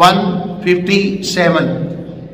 157।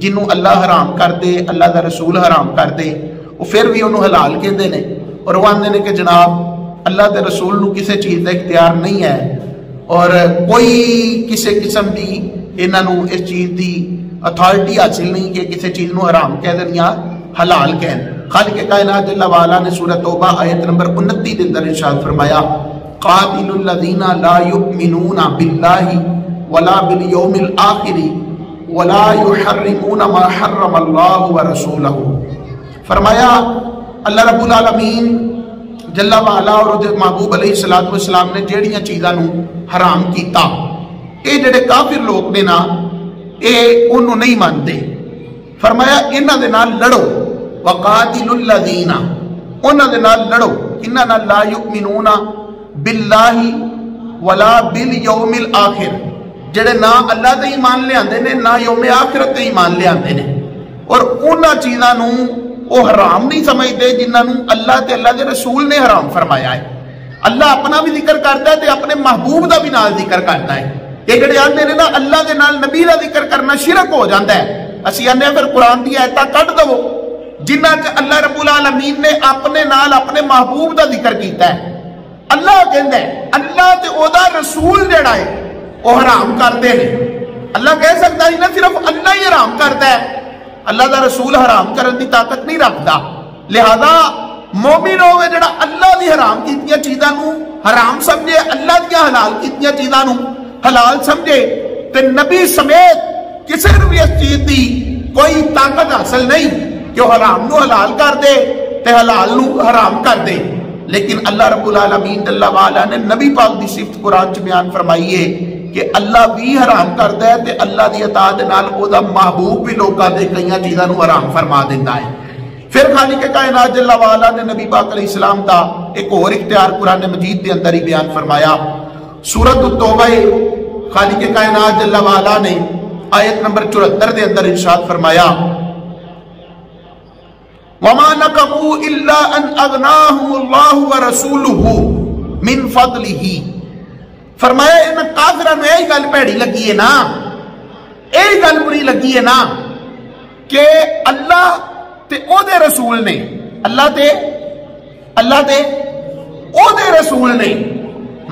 جنوں اللہ حرام کر دے، اللہ دا رسول حرام کر دے، وہ پھر بھی انہوں حلال کہتے ہیں، اور وہ آندے نے کہ جناب اللہ دے رسول نو کسی چیز کا اختیار نہیں ہے، اور کوئی کسی قسم کی انہوں اس چیز کی اتھارٹی حاصل نہیں کہ کسی چیز نو حرام کہہ دیں یا حلال کہن۔ خالق کائنات جل وعلا نے سورۃ توبہ آیت نمبر 29 کے اندر ارشاد فرمایا قاتل الذین لا یؤمنون باللہ ولا بالیوم الآخر ولا یحرمون ما حرم اللہ ورسولہ۔ فرمایا اللہ رب العالمین جل وعلا اور محبوب علیہ السلام نے جیڑیاں چیزاں نو حرام کیتا، اے جڑے کافر لوگ نے نا اے انہوں نہیں مانتے۔ فرمایا انہاں دے نال لڑو، وقاتل الذین انہاں دے نال لڑو انہاں نال لا یؤمنون باللہ ولا بالیوم الآخر، جڑے نہ اللہ تے ایمان لے آندے نے نہ یوم آخرت تے ایمان لے آندے نے، اور انہاں چیزاں نو وہ حرام نہیں سمجھتے جنہاں نو اللہ تے اللہ دے رسول نے حرام فرمایا ہے۔ اللہ اپنا بھی ذکر کرتا ہے تے اپنے محبوب دا بھی نال ذکر کرتا ہے۔ یہ جڑے آندے نے نا اللہ دے نال نبی دا ذکر کرنا شرک ہو جاتا ہے، اسی آندے پھر قرآن دی آیتاں کٹ دو جنہ چ اللہ رب العالمین نے اپنے نال اپنے محبوب دا ذکر کیتا ہے۔ اللہ کہندا ہے اللہ تے او دا رسول جڑا ہے وہ حرام کرتے ہیں۔ اللہ کہہ سکتا ہے نہ صرف اللہ ہی حرام کرتا ہے، اللہ دا رسول حرام کرن دی طاقت نہیں رکھتا، لہذا مومن ہوئے جڑا اللہ دی حرام کیتیاں چیزاں نو حرام سمجھے، اللہ دی حلال کیتیاں چیزاں نو حلال سمجھے، تے نبی سمیت کسی نو بھی اس چیز دی کوئی طاقت حاصل نہیں کہ وہ حرام نو حلال کر دے تے حلال نو حرام کر دے۔ لیکن اللہ رب العالمین جل وعلا نے نبی پاک دی صفت قرآن چ بیان فرمائی ہے کہ اللہ بھی حرام کرتا ہے تے اللہ دی اطاعت نال او دا محبوب بھی لوکاں دے کئیاں چیزاں نو حرام فرما دیندا ہے۔ پھر خالق کائنات جل وعلا نے نبی پاک علیہ السلام دا ایک اور اختیار قرآن مجید دے اندر ہی بیان فرمایا۔ سورۃ التوبہ خالق کائنات جل وعلا نے آیت نمبر 74 دے اندر ارشاد فرمایا وَمَا نَقَمُوا إِلَّا أَنْ أَغْنَاهُمُ اللَّهُ وَرَسُولُهُ مِنْ فَضْلِهِ۔ فرمایا ان کافروں میں یہی گل بھڑی لگی ہے نا، یہی گل بری لگی ہے نا کہ اللہ تے او دے رسول نے، اللہ تے او دے رسول نے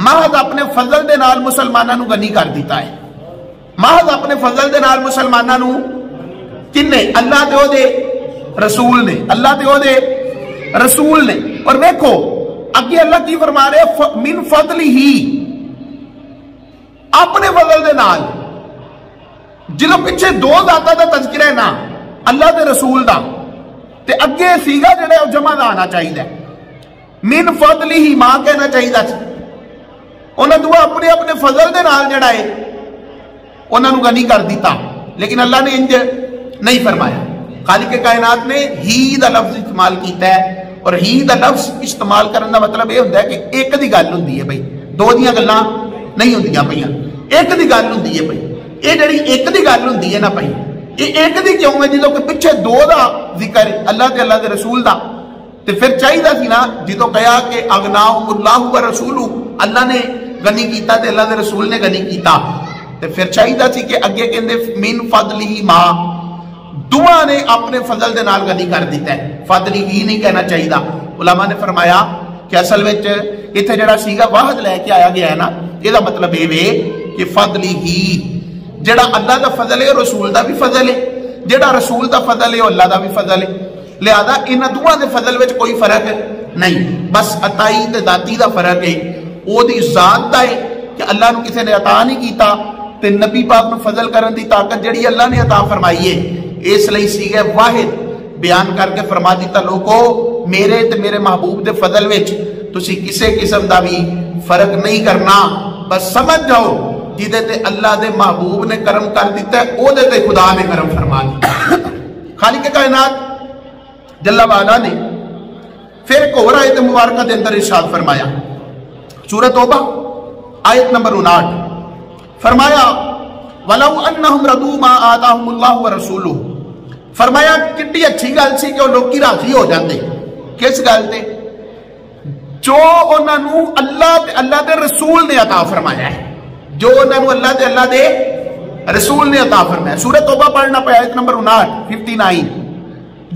محض اپنے فضل دے نال مسلمانوں نو غنی کر دیتا ہے، محض اپنے فضل دے نال مسلمانوں نو کنے اللہ تے او دے رسول نے، اللہ تے او دے رسول نے۔ اور دیکھو اگے اللہ کی فرما رہے من فضلہ، اپنے فضل دے نال، جدوں پیچھے دو ذاتاں دا تذکرہ ہے نا اللہ دے رسول دا تے اگے سیگا جڑا ہے جمع دا آنا چاہیے، من فضلہ ماں کہنا چاہیے سی، انہاں دو اپنے اپنے فضل دے نال جڑا ہے انہاں نو غنی کر دیتا، لیکن اللہ نے انج نہیں فرمایا۔ خالق کائنات نے ہی دا لفظ استعمال کیتا ہے، اور ہی دا لفظ استعمال کرنے دا مطلب یہ ہوتا ہے کہ ایک دی گل ہوندی ہے بھائی، دو دیاں گلاں نہیں ہوندیاں پئیاں، ایک دی گل ہوندی ہے بھائی۔ یہ جڑی ایک دی گل ہوندی ہے نا بھائی، یہ ایک دی کیوں ہے جدوں کہ پیچھے دو دا ذکر اللہ تے اللہ دے رسول دا، تے پھر چاہیے سی نا جدوں کہا کہ اغناہم اللہ ورسولہ، اللہ نے غنی کیتا تے اللہ دے رسول نے غنی کیتا، تے پھر چاہیے سی کہ اگے کہندے من فضلہ ما، دعا نے اپنے فضل دے نال غنی کر دیتا ہے، فضل ہی نہیں کہنا چاہیے۔ علماء نے فرمایا کہ اصل وچ ایتھے جڑا سیگا واحد لے کے آیا گیا ہے نا، یہ دا مطلب یہ ہے کہ فضل ہی، جڑا اللہ دا فضل ہے رسول دا بھی فضل ہے، جڑا رسول دا فضل ہے اللہ دا بھی فضل ہے، لہذا انہاں دوواں دے فضل وچ کوئی فرق نہیں، بس عطائی تے ذاتی دا فرق ہے، او دی ذات دا ہے کہ اللہ نو کسی نے عطا نہیں کیتا تے نبی پاک نو فضل کرن دی طاقت جڑی اللہ نے عطا فرمائی ہے، اس لئی سیگے واحد بیان کر کے فرما دیتا لوگو میرے تے میرے محبوب دے فضل وچ تسی کسے قسم دا بھی فرق نہیں کرنا، بس سمجھ جاؤ جدے تے اللہ دے محبوب نے کرم کر دیتا ہے او دے تے خدا نے کرم فرما دیتا۔ خالق کائنات جل وعلا نے پھر ایک اور آیت مبارکہ دے اندر ارشاد فرمایا، سورۃ توبہ آیت نمبر 59، فرمایا وَلَوْ أَنَّهُمْ رَضُوا مَا آتَاهُمُ اللَّهُ وَرَسُولُهُ، فرمایا کتنی اچھی گل سی کہ وہ لوگ راضی ہو جاندے، کس گل تے؟ جو انہاں نو اللہ دے رسول نے عطا فرمایا ہے، جو انہاں نو اللہ دے رسول نے عطا فرمایا. سورۃ توبہ پڑھنا پہ آیت نمبر 59.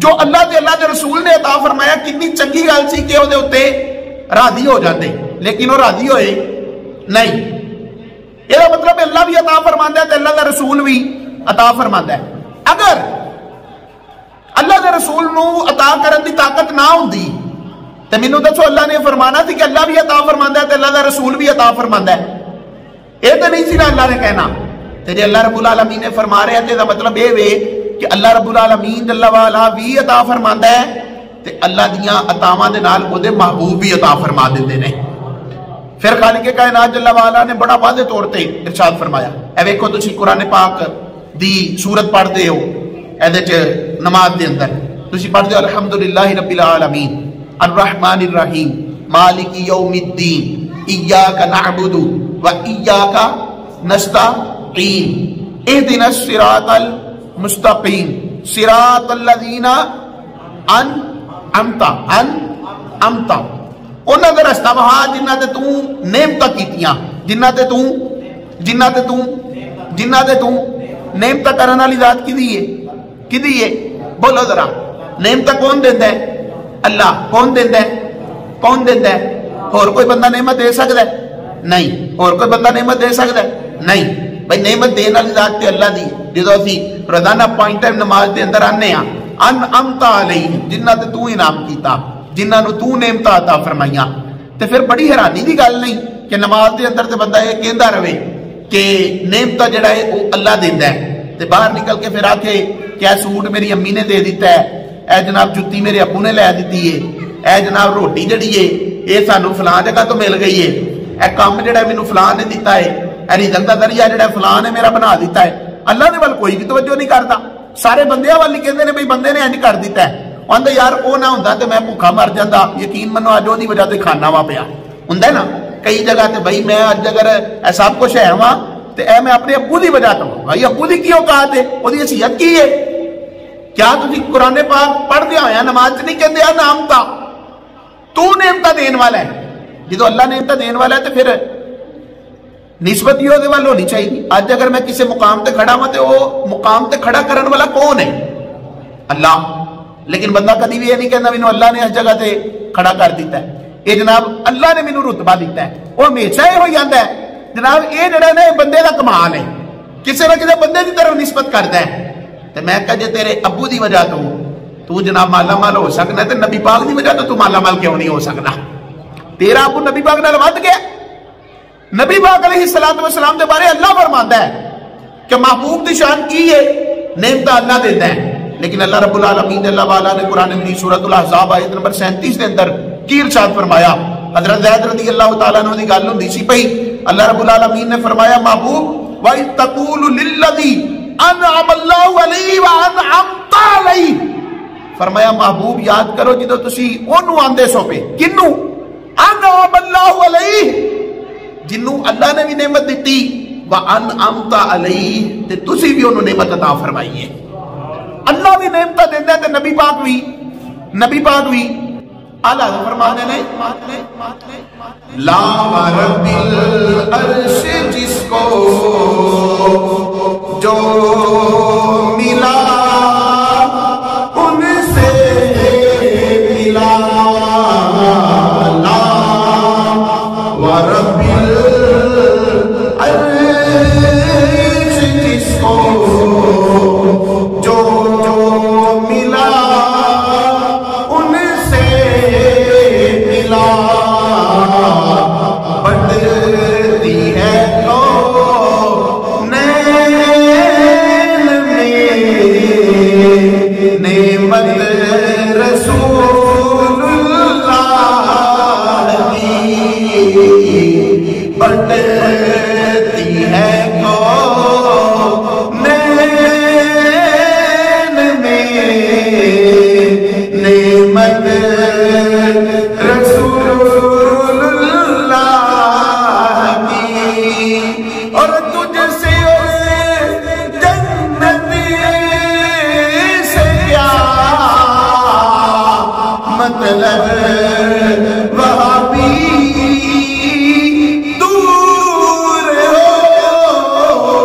جو اللہ دے رسول نے عطا فرمایا کتنی چنگی گل سی کہ وہ اتنے راضی ہو جاتے, لیکن وہ راضی ہوئے نہیں. یہ مطلب اللہ بھی عطا فرماندا ہے تے اللہ دا رسول بھی عطا فرماندا ہے. اگر اللہ دے رسول نو عطا کرن دی طاقت نہ ہوندی تے مینوں دسو اللہ نے فرمانا سی کہ اللہ بھی عطا فرماندا ہے تے اللہ دا رسول بھی عطا فرماندا ہے؟ یہ تو نہیں سی نا اللہ نے کہنا. تے جے اللہ رب العالمین نے فرما رہا ہے تے دا مطلب یہ وے کہ اللہ رب العالمین جل وعلا بھی عطا فرماندا ہے تے اللہ دیاں عطاواں دے نال او دے محبوب بھی عطا فرما دیندے نے. پھر خالق کائنات جل وعلا نے بڑا واضح طور تے ارشاد فرمایا. اے ویکھو تسی قرآن پاک دی سورت پڑھدے ہو, ایدے چ نماز دے اندر تسی پڑھدے ہو الحمدللہ رب العالمین الرحمن الرحیم مالک یوم الدین ایاک نعبد و ایاک نستعین اہدنا الصراط المستقیم صراط الذین انعمت انہاں دا رستہ وہاں جنہ تے تو نعمتاں کیتیاں, جنہ تے تو نعمتاں کرن والی ذات کدی ہے بولو ذرا. نعمتاں کون دیندا ہے؟ اللہ. کون دیندا ہے؟ اور کوئی بندہ نعمت دے سکتا ہے؟ نہیں. اور کوئی بندہ نعمت دے سکتا ہے؟ نہیں. بھائی نعمت دین والی ذات تے اللہ دی. جدو اسی روزانہ پوائنٹ ٹائم نماز دے اندر آنے ہاں انعمت علیہم جنہ تے تو انعام کیتا, جنہاں نو تو نعمت عطا فرمائیاں, تے پھر بڑی حیرانی دی گل نہیں کہ نماز دے اندر تے بندہ یہ کہندا رہے کہ نعمت جڑا ہے وہ اللہ دیندا ہے, تے باہر نکل کے پھر آکھے کہ اے سوٹ میری امی نے دے دیتا ہے, اے جناب جتی میرے ابو نے لے دیتی ہے, اے جناب روٹی جڑی ہے یہ سانو فلاں جگہ تو مل گئی ہے, اے کام جڑا مینوں فلاں نے دیتا ہے, اے رزق دا ذریعہ جڑا فلاں نے میرا بنا دیتا ہے. اللہ نے ول کوئی بھی توجہ نہیں کرتا. سارے بندیاں والی کہندے نے بھئی بندے نے انج کر دیتا ہے. آندا یار او نہ ہوندا تے میں بھوکا مر جاندا. یقین منو اج اودی وجہ تے کھانا وا پیا ہوندا ہے نا کئی جگہ تے بھئی میں اج اگر اے سب کچھ ہے واں تے اے میں اپنے ابو دی وجہ تو بھائی ابو دی کی اوقات ہے, اودی حیثیت کی ہے؟ کیا تسی قرآن پاک پڑھ دیا ہویا نماز نہیں کہندے آ نعمتاں تو نعمتاں دین والا ہے؟ جدو اللہ نعمتاں دین والا ہے تو پھر نسبت ہی دے وال ہونی چاہیے. اج اگر میں کسی مقام تے کھڑا ہوں تو وہ مقام تے کھڑا کرن والا کون ہے؟ اللہ. لیکن بندہ کدی بھی یہ نہیں کہنا مینوں اللہ نے اس جگہ تے کھڑا کر دیتا ہے, یہ جناب اللہ نے مینوں رتبہ دیتا ہے. وہ ہمیشہ یہ ہو جاتا ہے جناب یہ جڑا نا بندے کا کمال ہے, کسی نہ کسی بندے کی طرف نسبت کرتا ہے. تو میں کہا جے تیرے ابو دی وجہ تو جناب مالا مال ہو سکنا ہے, تو نبی پاک دی وجہ تو مالا مال کیوں نہیں ہو سکنا؟ تیرا ابو نبی پاک نال ود گیا. نبی پاک علیہ الصلوۃ والسلام دے بارے اللہ فرماندا ہے کہ محبوب دی شان کی ہے, نعمت اللہ دیتا ہے. لیکن اللہ رب العالمین اللہ والا نے قرآن مجید سورۃ الاحزاب آیت نمبر 37 دے اندر کی ارشاد فرمایا؟ حضرت زید رضی اللہ تعالیٰ عنہ دی گل ہوندی سی پئی. اللہ رب العالمین نے فرمایا محبوب وَإِذْ تَقُولُ لِلَّذِي أَنْعَمَ اللَّهُ عَلَيْهِ وَأَنْعَمْتَ عَلَيْهِ فرمایا محبوب یاد کرو جدو تسی اونوں آندے سو پہ کنوں انعم اللہ علیہ جنوں اللہ نے بھی نعمت دیتی وَأَنْعَمْتَ عَلَيْهِ تے تسی بھی انہوں نعمت عطا فرمائی ہے. اللہ بھی نعمت دیندا ہے تے نبی پاک بھی اعلیٰ فرمانے نے لا رب العرش جس کو جو ملا ان سے ملا لا رب العرش جس کو جو ملا ان سے ملا بڑھتی ہے تو نین میں نعمت رسول اللہ کی بڑھتی ہے تو نین میں نعمت رسول اللہ کی اور تجھ سے جنت سے کیا مطلب وہاں بھی دور ہو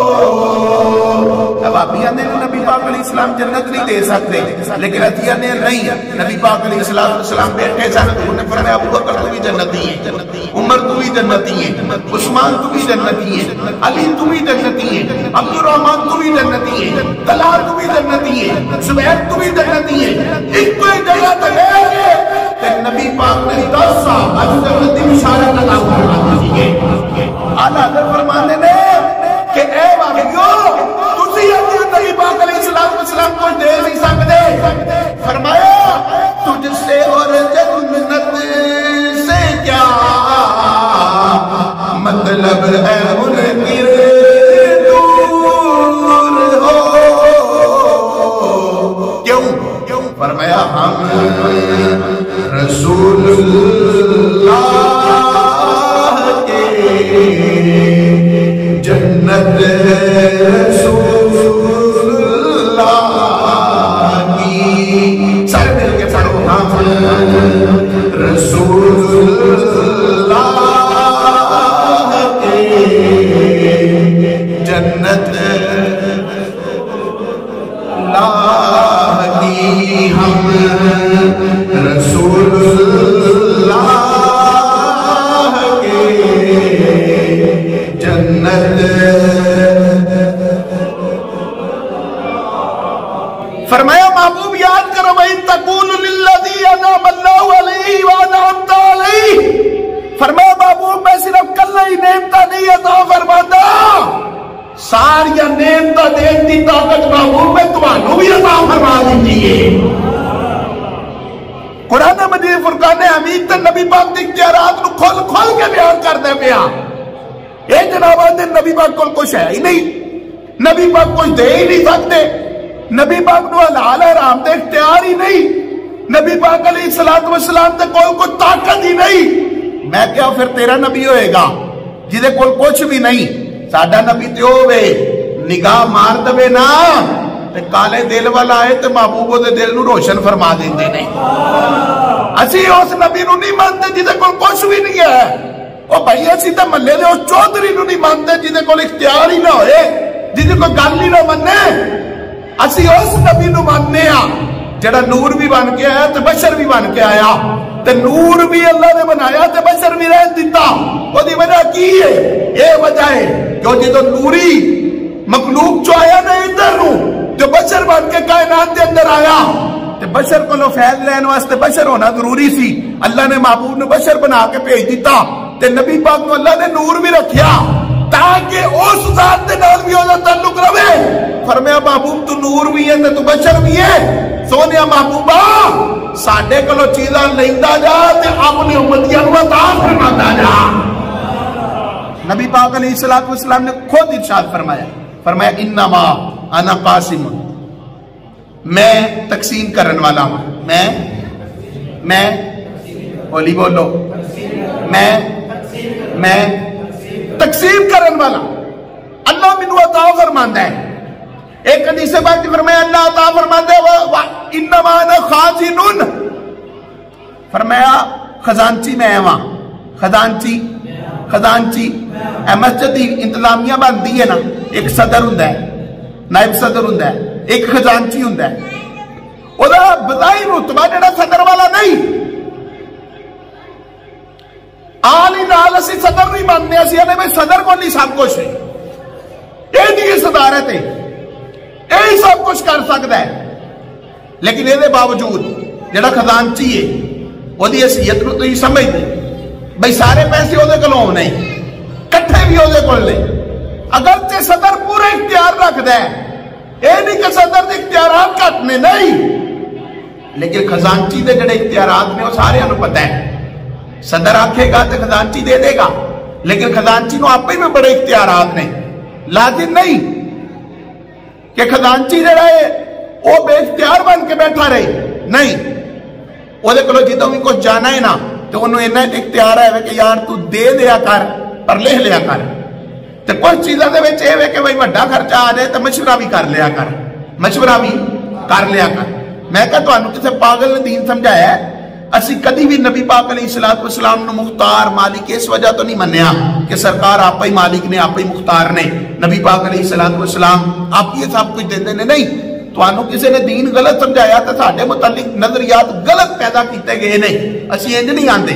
سکتے، لیکن عطیہ نے نہیں، نبی پاک علیہ السلام بیٹھے سن، انہوں نے فرمایا ابو بکر تو بھی جنتی ہے، عمر تو بھی جنتی ہے، عثمان تو بھی جنتی ہے، علی تو بھی جنتی ہے، عبد الرحمن تو بھی جنتی ہے، طلحہ تو بھی جنتی ہے، زبیر تو بھی جنتی ہے، ایک کوئی جگہ تو لے گئے کہ نبی پاک نے 10 صحابہ کو جنتی بشارت عطا فرما دی ہے۔ اعلیٰ حضرت فرمانے نے کہ اے واقعیو تسی نبی پاک علیہ السلام کو دے نہیں سکتے، فرمایا تجھ سے اور جنت سے کیا مطلب ہے منکر دور ہو، کیوں؟ فرمایا ہم رسول اللہ کے جنت رسول اللہ کی، سارے مل کے پڑھو، ہم رسول اللہ کے جنت اللہ کی، ہم رسول اللہ کے جنت۔ فرمایا محبوب یاد کرو وَإِن تَقُولُ لِلَّذِي أَنْعَمَ اللَّهُ عَلَيْهِ وَأَنْعَمْتَ عَلَيْهِ، فرمایا محبوب میں صرف کلہ ہی نعمتہ نہیں عطا فرماتا، ساریا نعمتہ دین دی طاقت محبوب میں تمہانوں بھی عطا فرما دیجئے۔ قرآن مجید فرقان حمید تے نبی پاک دی اختیارات نو کھول کھول کے بیان کر دے پیا۔ اے جناب آدھے نبی پاک کو کچھ ہے ہی نہیں، نبی پاک کچھ دے ہی نہیں سکتے، نبی پاک نو حلال حرام دے اختیار ہی نہیں، نبی پاک علیہ السلام تے کوئی طاقت ہی نہیں، میں کیا پھر تیرا نبی ہوئے گا جیدے کچھ بھی نہیں؟ ساڈا نبی تے ہوئے نگاہ مار دے نا تے کالے دل والا آئے تے محبوبوں دے دل نو روشن فرما دیندے نہیں۔ اسی اس نبی نو نہیں مانتے جیدے کچھ بھی نہیں ہے، او بھائی اسی تے ملے دے اس چودھری نو نہیں مانتے جیدے کول اختیار ہی نہ ہوئے، جیدے کوئی گل ہی نہ مننے۔ اسی اس نبی نو ماننے ہاں جڑا نور بھی بن کے آیا تے بشر بھی بن کے آیا، تے نور بھی اللہ نے بنایا تے بشر بھی رہ دیتا۔ وہ دی وجہ کی ہے؟ یہ وجہ ہے کہ جدو نوری مخلوق جو آیا نا ادھر نو، جو بشر بن کے کائنات دے اندر آیا تے بشر کو فیض لین واسطے بشر ہونا ضروری سی، اللہ نے محبوب نے بشر بنا کے بھیج دیتا، تے نبی پاک کو اللہ نے نور بھی رکھیا تاکہ اس ذات دے نال بھی ہونا تعلق رہے۔ فرمایا محبوب تو نور بھی ہے تو بشر بھی ہے، سونیا محبوبہ ساڈے کولوں چیزاں لیندا جا تے اپنی امتیاں نوں عطا فرماتا جا۔ نبی پاک علیہ السلام نے خود ارشاد فرمایا انما انا قاسم، میں تقسیم کرن والا ہوں، میں بولی بولو، میں تقسیم کرن والا، اللہ منو عطا فرماندا ہے۔ ایک حدیث پاک فرمایا اللہ عطا فرماندا ہے انما انا خازن، فرمایا خزانچی میں ہاں، خزانچی اے مسجد دی انتظامیہ بنتی ہے نا، ایک صدر ہوندا ہے، نائب صدر ہوندا ہے، ایک خزانچی ہوندا ہے، او دا بظاہر رتبہ جڑا صدر والا نہیں، آل ہی نال اسی صدر نہیں ماننے، اسی نے میں صدر کو نہیں سب کچھ ہے، یہ دی صدارت ہے، یہی سب کچھ کر سکتا ہے، لیکن یہ باوجود جڑا خزانچی ہے وہ دی حیثیت نو تو ہی سمجھ دے بھئی سارے پیسے وہ دے کلوں نہیں، کٹھے بھی وہ دے کل لے، اگرچہ صدر پورے اختیار رکھ دے، یہ نہیں کہ صدر دے اختیارات کٹنے نہیں، لیکن خزانچی دے جڑے اختیارات میں وہ سارے انہوں پتہ ہے، صدر آکھے گا تو خزانچی دے دے گا، لیکن خزانچی نو آپ میں بڑے اختیارات نے، لازم نہیں کہ خزانچی جڑا ہے وہ بے اختیار بن کے بیٹھا رہے، نہیں، وہ دے کلو جیتوں بھی کچھ جانا ہے نا تو انہوں انہیں اختیار ہے کہ یار تو دے دیا کر پر لے لیا کر، تو کچھ چیزیں دے وچ اے کہ بھئی بڑا خرچہ آ جائے تو مشورہ بھی کر لیا کر، میں کہا تو انہوں کسے پاگل نے دین سمجھایا ہے، اسی کدی بھی نبی پاک علیہ السلام نے مختار مالک اس وجہ تو نہیں منیا کہ سرکار آپ ہی مالک نے، آپ ہی مختار نے، نبی پاک علیہ السلام آپ یہ سب کچھ دے دینے نہیں، ਤੁਹਾਨੂੰ ਕਿਸੇ ਨੇ ਦੀਨ ਗਲਤ ਸਮਝਾਇਆ ਤੇ ਸਾਡੇ ਮੁਤਲਕ ਨਜ਼ਰੀਆਤ ਗਲਤ ਪੈਦਾ ਕੀਤੇ ਗਏ ਨੇ, ਅਸੀਂ ਇੰਜ ਨਹੀਂ ਆਂਦੇ।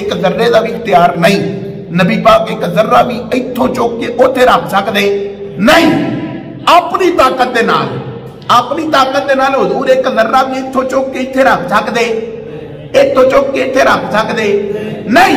ਇੱਕ ਜ਼ਰਰੇ ਦਾ ਵੀ ਇਖਤਿਆਰ ਨਹੀਂ। ਨਬੀ ਪਾਕ ਇੱਕ ਜ਼ਰਰਾ ਵੀ ਇੱਥੋਂ ਚੁੱਕ ਕੇ ਉੱਥੇ ਰੱਖ ਸਕਦੇ ਨਹੀਂ। ਆਪਣੀ ਤਾਕਤ ਦੇ ਨਾਲ, ਆਪਣੀ ਤਾਕਤ ਦੇ ਨਾਲ ਹਜ਼ੂਰ ਇੱਕ ਜ਼ਰਰਾ ਵੀ ਇੱਥੋਂ ਚੁੱਕ ਕੇ ਇੱਥੇ ਰੱਖ ਸਕਦੇ, ਇੱਥੋਂ ਚੁੱਕ ਕੇ ਇੱਥੇ ਰੱਖ ਸਕਦੇ ਨਹੀਂ।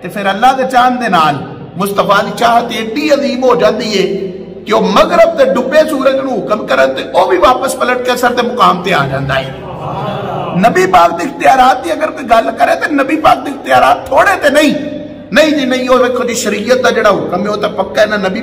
ਤੇ ਫਿਰ ਅੱਲਾਹ ਦੇ ਚਾਹਨ ਦੇ ਨਾਲ ਮੁਸਤਫਾ ਦੀ ਚਾਹਤ ਏਡੀ ਅਜ਼ੀਮ ਹੋ ਜਾਂਦੀ ਹੈ ਕਿ ਉਹ ਮਗਰਬ ਤੇ ਡੁੱਬੇ ਸੂਰਜ ਨੂੰ ਹੁਕਮ ਕਰਨ ਤੇ ਉਹ ਵੀ ਵਾਪਸ ਪਲਟ ਕੇ ਅਸਰ ਦੇ ਮੁਕਾਮ ਤੇ ਆ ਜਾਂਦਾ ਹੈ। ਨਬੀ ਪਾਕ ਦੇ ਇਖਤਿਆਰਾਤ ਦੀ ਅਗਰ ਕੋਈ ਗੱਲ ਕਰੇ ਤੇ ਨਬੀ ਪਾਕ ਦੇ ਇਖਤਿਆਰਾਤ ਥੋੜੇ ਤੇ ਨਹੀਂ ਜੀ ਨਹੀਂ। ਉਹ ਵੇਖੋ ਜੀ ਸ਼ਰੀਅਤ ਦਾ ਜਿਹੜਾ ਹੁਕਮ ਹੈ ਉਹ ਤਾਂ ਪੱਕਾ ਹੈ ਨਾ। ਨਬੀ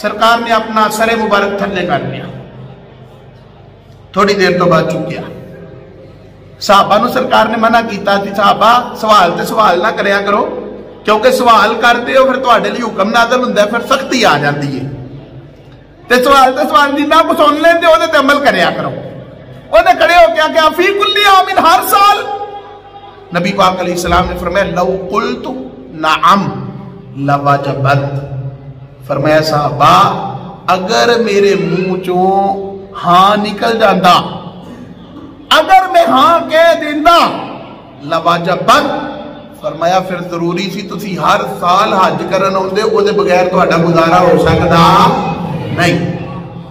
سرکار نے اپنا سر مبارک تھلے کر لیا، تھوڑی دیر تو بعد چکیا۔ صحابہ نو سرکار نے منع کیتا تھی صحابہ سوال نہ کریا کرو، کیونکہ سوال کرتے ہو پھر تواڈے لیے حکم نازل ہوندا ہے، پھر سختی آ جاتی ہے، تے سوال جنہ کو سن لیندے او تے عمل کریا کرو۔ انہیں کھڑے ہو کیا کہ فی کل عام، ہر سال؟ نبی پاک علیہ السلام نے فرمایا لو قلت نعم لوجبت، فرمایا صحابہ اگر میرے منہ چوں ہاں نکل جاندہ، اگر میں ہاں کہہ دیندہ، لوجبت، فرمایا پھر ضروری سی تسی ہر سال حج کرن ہوندے، او دے بغیر تہاڈا گزارا ہو سکدا نہیں۔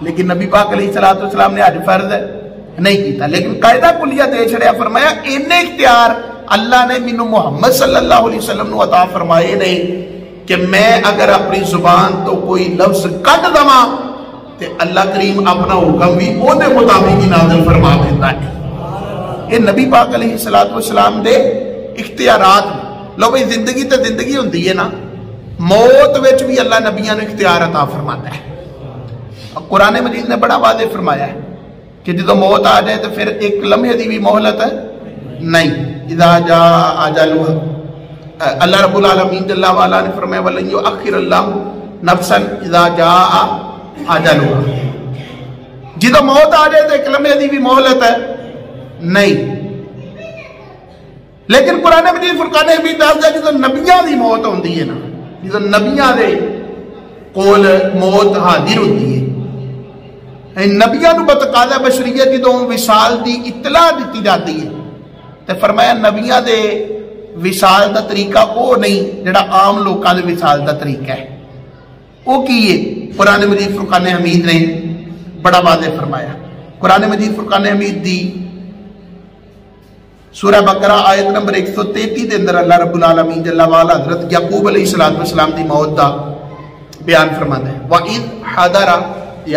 لیکن نبی پاک علیہ السلام نے حج فرض ہے نہیں کیتا، لیکن قاعدہ کلیہ دے چھڑیا، فرمایا اینے اختیار اللہ نے مینوں محمد صلی اللہ علیہ وسلم نو عطا فرمائے نہیں کہ میں اگر اپنی زبان تو کوئی لفظ کٹ دواں تے اللہ کریم اپنا حکم بھی او دے مطابق ہی نازل فرما دیتا ہے۔ یہ نبی پاک علیہ السلام دے اختیارات۔ لو بھئی زندگی تے زندگی ہوندی ہے نا، موت وچ بھی اللہ نبیاں نے اختیار عطا فرماتا ہے۔ قرآن مجید نے بڑا واضح فرمایا ہے کہ جدو موت آ جائے تو پھر ایک لمحے دی بھی مہلت ہے نہیں۔ اذا جاء اجلها، اللہ رب العالمین جل وعلا نے فرمایا ولن یؤخر اللہ نفسا اذا جاء اجلها، جدو موت آ جائے تو ایک لمحے دی بھی مہلت ہے نہیں۔ لیکن قرآن مجید فرقان حمید دسدا جدو نبیاں دی موت ہوندی ہے نا، جدو نبیاں دے کول موت حاضر ہوندی ہے، نبیاں نو بتقاضا بشریت جدو وصال دی اطلاع دیتی جاتی ہے تے فرمایا نبیاں دے وصال دا طریقہ او نہیں جڑا عام لوکاں دے وصال دا طریقہ ہے۔ او کی ہے؟ قرآن مجید فرقان حمید نے بڑا واضح فرمایا۔ قرآن مجید فرقان حمید دی سورہ بقرہ آیت نمبر 133 دے اندر اللہ رب العالمین جل وعلا حضرت یعقوب علیہ السلام دی موت دا بیان فرماتا ہے۔ وَإِذْ حَضَرَ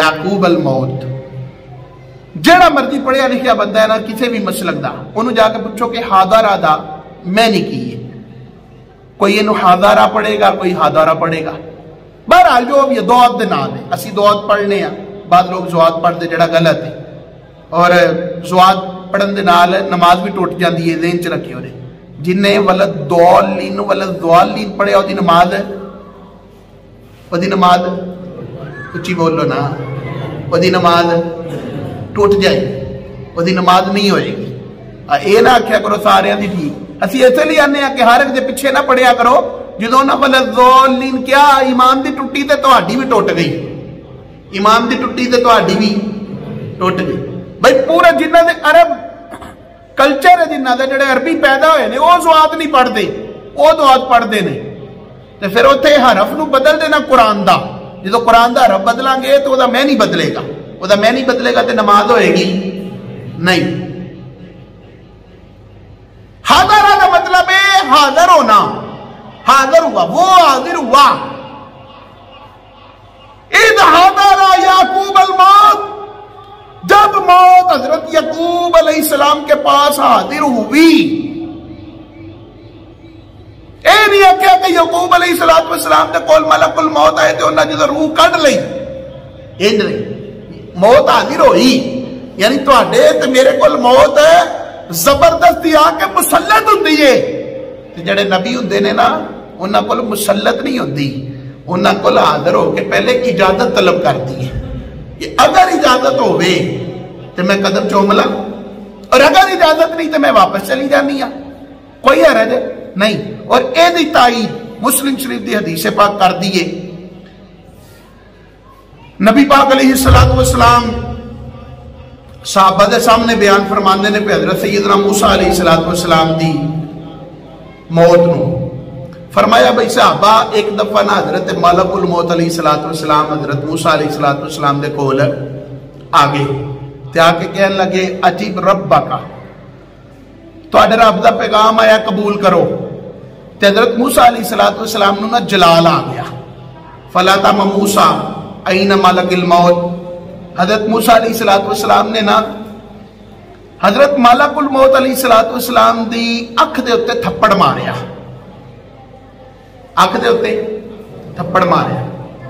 یعقوب الموت، جیڑا مرضی پڑھیا لکھیا بندہ ہے نا کسی بھی مسلک دا، انہوں جا کے پوچھو کہ حاضرہ دا میں نہیں کی ہے، کوئی انہوں حاضرہ پڑھے گا، کوئی حاضرہ پڑھے گا، بہرحال جو بھی دوات دے نام ہے، اسی دوات پڑھنے ہیں، بعض لوگ زوات پڑھ دے جڑا غلط ہے، اور زوات پڑھن دے نال نماز بھی ٹوٹ جاندی ہے، ذہن چ رکھے ہوئے جن نے ولد ضالین پڑھے وہ دی نماز اچھی بولو نا، وہ دی نماز ٹوٹ جائے، وہ دی نماز نہیں ہوئے گی۔ اے نہ آکھیا کرو سارے دی ٹھیک، اسی ایسے لیے آنے ہیں کہ ہر ایک دے پیچھے نہ پڑھیا کرو، جدوں نہ ولضالین کیا ایمان دی ٹوٹی تے تہاڈی بھی ٹوٹ گئی، ایمان دی ٹوٹی تے تہاڈی بھی ٹوٹ گئی۔ بھائی پورا جنہ دے عرب کلچر ہے، جنہ دے جڑے عربی پیدا ہوئے نے وہ زوات نہیں پڑھتے، وہ دعات پڑھتے نے، تے پھر اوتھے حرف نو بدل دینا قرآن دا، جدو قرآن دا حرف بدلاں گے تو وہ میں نہیں بدلے گا، وہ میں نہیں بدلے گا تے نماز ہوئے گی نہیں۔ حاضر کا مطلب ہے حاضر ہونا، حاضر ہوا، وہ حاضر ہوا۔ اذ حضر یعقوب الموت، جب موت حضرت یعقوب علیہ السلام کے پاس حاضر ہوئی، اے نہیں آکھیا کہ یعقوب علیہ السلام نے کول ملک الموت آئے تو انہاں جدوں روح کڈ لئی، انج نہیں، موت حاضر ہوئی، یعنی تواڈے تے میرے کول موت زبردستی آ کے مسلط ہوندی ہے، تے جڑے نبی ہوندے نے نا انہاں کول مسلط نہیں ہوندی، انہاں کول حاضر ہو کے پہلے اجازت طلب کرتی ہے کہ اگر اجازت ہوئے تو میں قدم چوملا، اور اگر اجازت نہیں تو میں واپس چلی جانی ہاں، کوئی حرج نہیں۔ اور اے دی تائید مسلم شریف دی حدیث پاک کر دیے، نبی پاک علیہ السلام صحابہ دے سامنے بیان فرماندے نے پہ حضرت سیدنا موسیٰ علیہ السلام دی موت نو، فرمایا بھئی صحابہ ایک دفعہ نا حضرت ملک الموت علیہ السلام حضرت موسیٰ علیہ السلام دے کول آگے تے آ کے کہنے لگے عجیب ربکا، تو اڈر رب دا پیغام آیا قبول کرو، تے حضرت موسیٰ علیہ السلام نو نا جلال آ گیا، فلا تم موسیٰ این ملک الموت، حضرت موسیٰ علیہ السلام نے نا حضرت ملک الموت علیہ السلام دی اکھ دے اتے تھپڑ ماریا، اکھ دے اتے تھپڑ ماریا،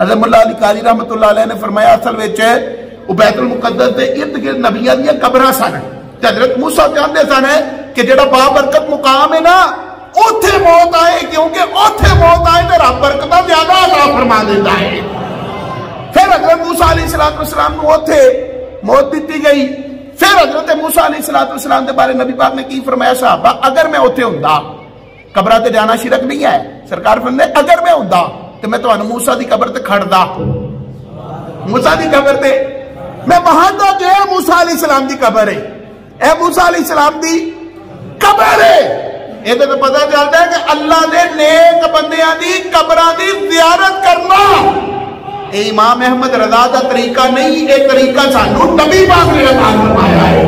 حضرت مولا علی قاری رحمت اللہ علیہ نے فرمایا اصل وچ وہ بیت المقدس دے ارد گرد نبیاں دی قبراں سن تے حضرت موسیٰ چاہندے سن کہ جڑا بابرکت مقام ہے نا اوتھے موت آئے، کیونکہ اوتھے موت آئے تے رب برکتاں زیادہ عطا فرما دیتا ہے۔ پھر حضرت موسیٰ علیہ السلام کو اوتھے موت دیتی گئی۔ پھر حضرت موسیٰ علیہ السلام دے بارے نبی پاک نے کی فرمایا صحابہ اگر میں اوتھے ہوندا، قبرہ تے جانا شرک نہیں ہے، سرکار فرماندے اگر میں ہوندا تے میں تانوں موسیٰ دی قبر تے کھڑدا، موسیٰ دی قبر تے میں وہاں تو جو ہے موسیٰ علیہ السلام دی قبر ہے، اے موسیٰ علیہ السلام دی قبر ہے۔ یہ تو پتہ چلتا ہے کہ اللہ نے نیک بندیاں دی قبراں دی زیارت کرنا اے امام احمد رضا دا طریقہ نہیں، یہ طریقہ سانو نبی پاک نے عطا فرمایا ہے۔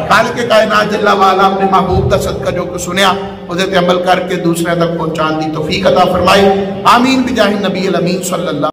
خالق کائنات جل وعلا اپنے محبوب کا صدقہ جو کچھ سنیا اسے عمل کر کے دوسرے تک پہنچان دی توفیق عطا فرمائے، آمین بجاہ النبی الامین صلی اللہ